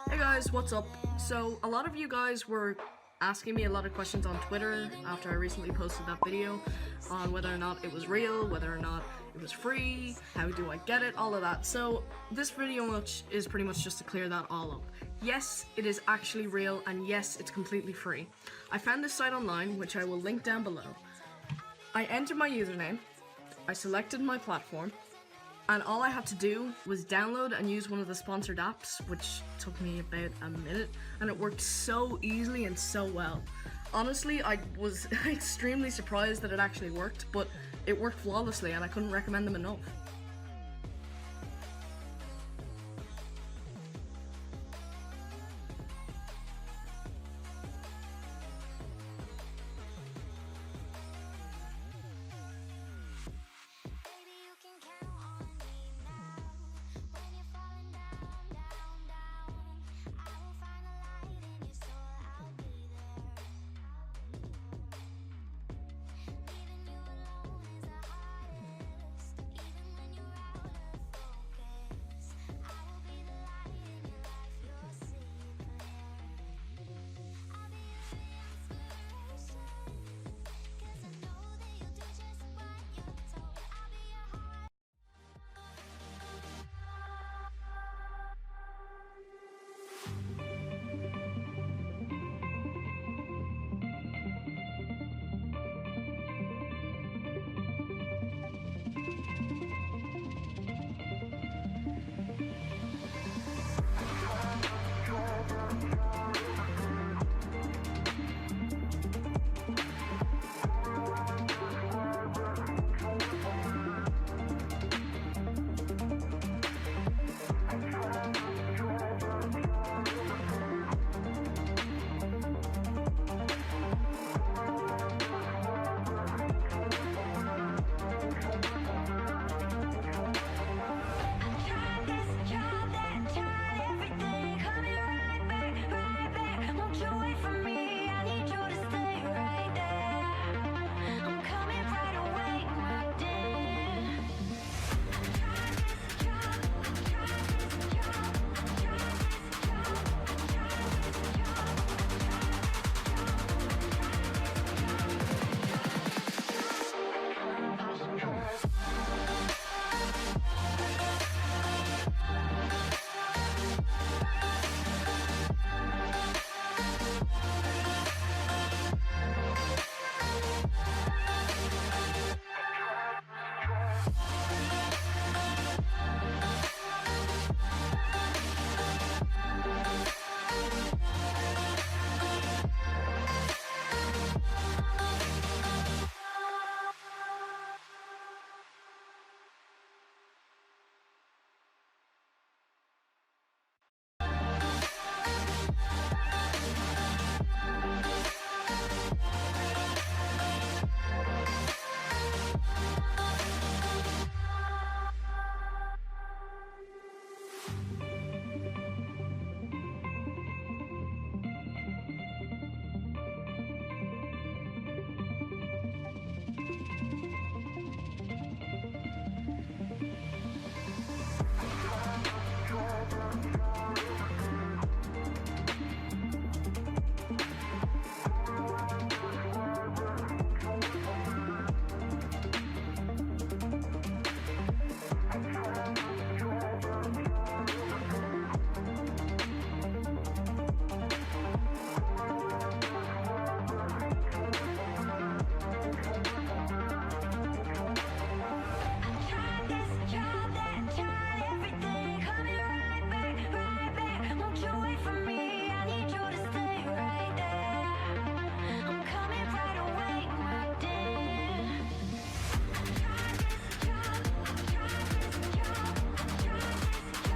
Hey guys, what's up? So, a lot of you guys were asking me a lot of questions on Twitter after I recently posted that video on whether or not it was real, whether or not it was free, how do I get it, all of that. So, this video is pretty much just to clear that all up. Yes, it is actually real, and yes, it's completely free. I found this site online, which I will link down below. I entered my username, I selected my platform, and all I had to do was download and use one of the sponsored apps, which took me about a minute, and it worked so easily and so well. Honestly, I was extremely surprised that it actually worked, but it worked flawlessly and I couldn't recommend them enough.